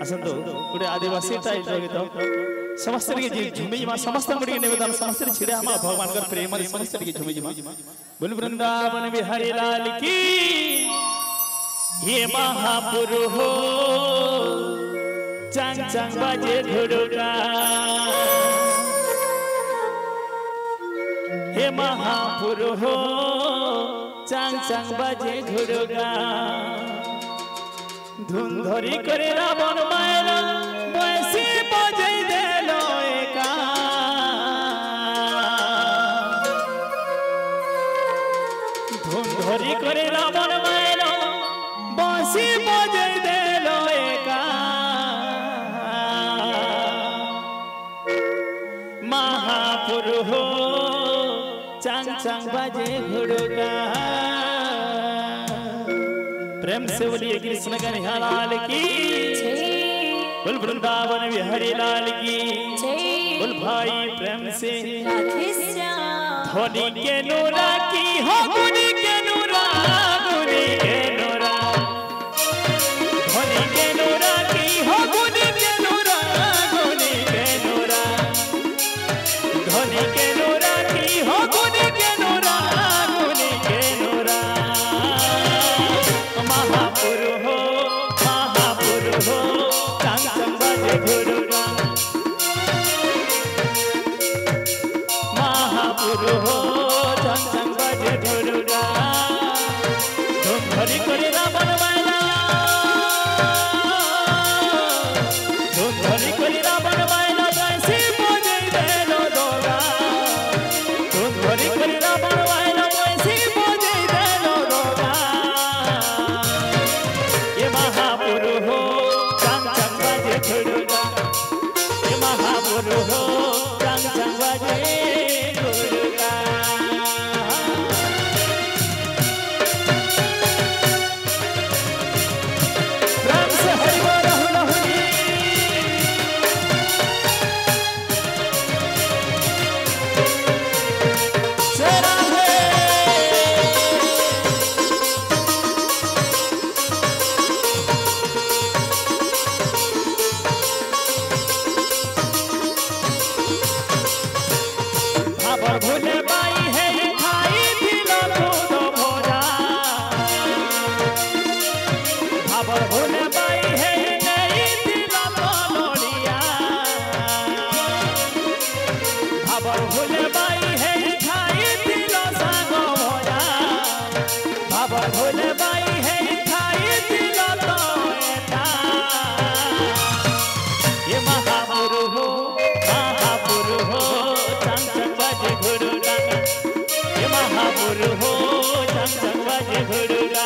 असंतो गुडे आदिवासी टाइप गीत समस्त के झुमी मा समस्त गुडी निवेदन समस्त छिड़े हम भगवान का प्रेम रे समस्त के झुमी मा बोल वृंदावन बिहारी लाल की ये महापुरु हो चांग चांग बाजे घुड़ुगा हे महापुरु हो चांग चांग बाजे घुड़ुगा धुन धरी करे रावण मायला बयसी बजे देलो एका धुन धरी करे रावण मायला बयसी बजे देलो एका महापुरु हो चांग चांग बाजे घुड़ुगा प्रेम से बोलिए कृष्ण कन्हैयालाल की बोल वृंदावन बिहारी लाल की बोल भाई प्रेम से धोनी के नूरा की हो गुनी के नूरा गुनी के नूरा धोनी के नूरा की हो गुनी के नूरा गुनी के नूरा धोनी के नूरा की हो गुनी के नूरा गुनी के नूरा महापुरु हो चांग चांग बाजे घुड़ुगा महापुरु हो चांग चांग बाजे घुड़ुगा धुम धरी करे रावण मायला धुम धरी करे रावण मायला कैसे बजे देलो दोगा धुम धरी करे रावण मायला कैसे बजे देलो दोगा महापुरु हो चांग चांग बाजे घुड़ुगा ये महापुरु हो चांग चांग बाजे घुड़ुगा प्रेम से हरि बोल लहुरी भोले बाई है खाई दिलो दूध भोजा भाबर भोले बाई है नहीं दिलो लोड़िया भाबर भोले बाई है खाई दिलो सागो भोजा भाबर भोले बाई है खाई दिलो लोएता ये महापुरु हो चांग चांग बाजे घुड़ुगा ये महापुरु हो चांग चांग बाजे घुड़ुगा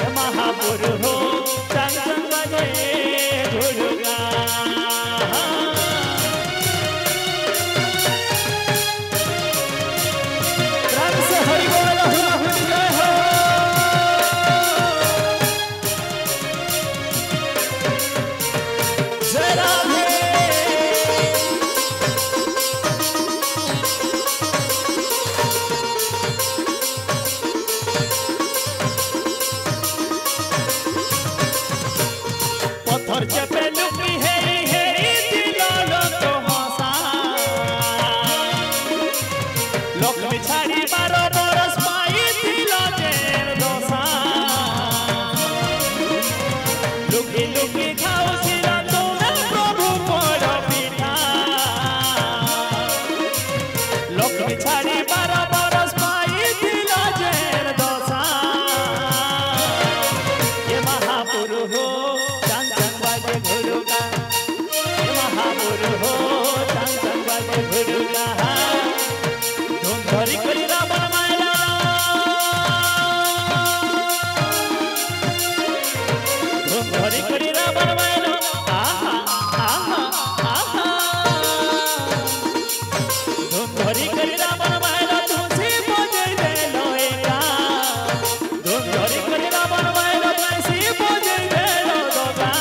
ये महापुरु हो चांग चांग बाजे घुड़ुगा प्रेम से हरि बोल लहुरी जय हो जय राधे पत्थर चपे लुकी है दिलो लोक हंसा लोक बिछाड़ी 12 बरस पाई दिलो जेल दोसा लुकी लुकी खाओ सिरा तोरा प्रभु पर पीठा लोक बिछाड़ी 12 बरस पाई दिलो जेल दोसा ये महापुरु हो घुड़ुगा ये महापुरु हो चांग चांग बाजे घुड़ुगा धुम धरी करी रावण मायला धुम धरी करी रावण मायला आहा आहा आहा धुम धरी करी रावण मायला तुझे बजे देलो एका धुम धरी करी रावण मायला कैसे बजे देलो दोगा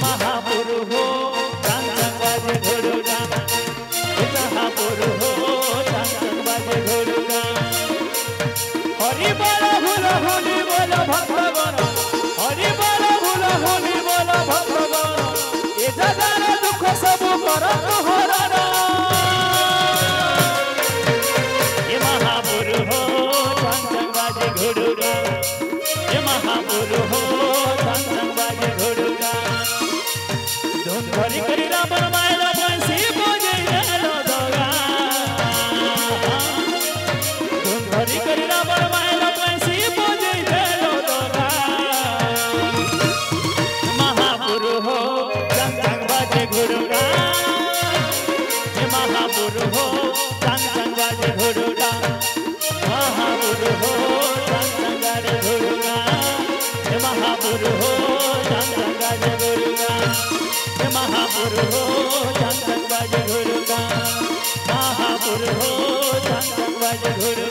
महापुरु हो चांग चांग बाजे घुड़ुगा महापुरु हो चांग चांग बाजे घुड़ुगा हरि बोल भक्त गण घुड़ुगा ये महापुरु हो संग संग बाजे घुड़ुगा धुन धरी करी रावण मायला बंसी बजे लो दोगा धुन धरी करी रावण मायला बंसी बजे लो दोगा महापुरु हो संग संग बाजे घुड़ुगा ये महापुरु हो संग संग बाजे घुड़ुगा महापुरु हो संग संग बाजे घुड़ुगा ये महापुरु हो संग संग बाजे घुड़ुगा ये महापुरु हो संग संग बाजे घुड़ुगा महापुरु हो संग संग बाजे घुड़ुगा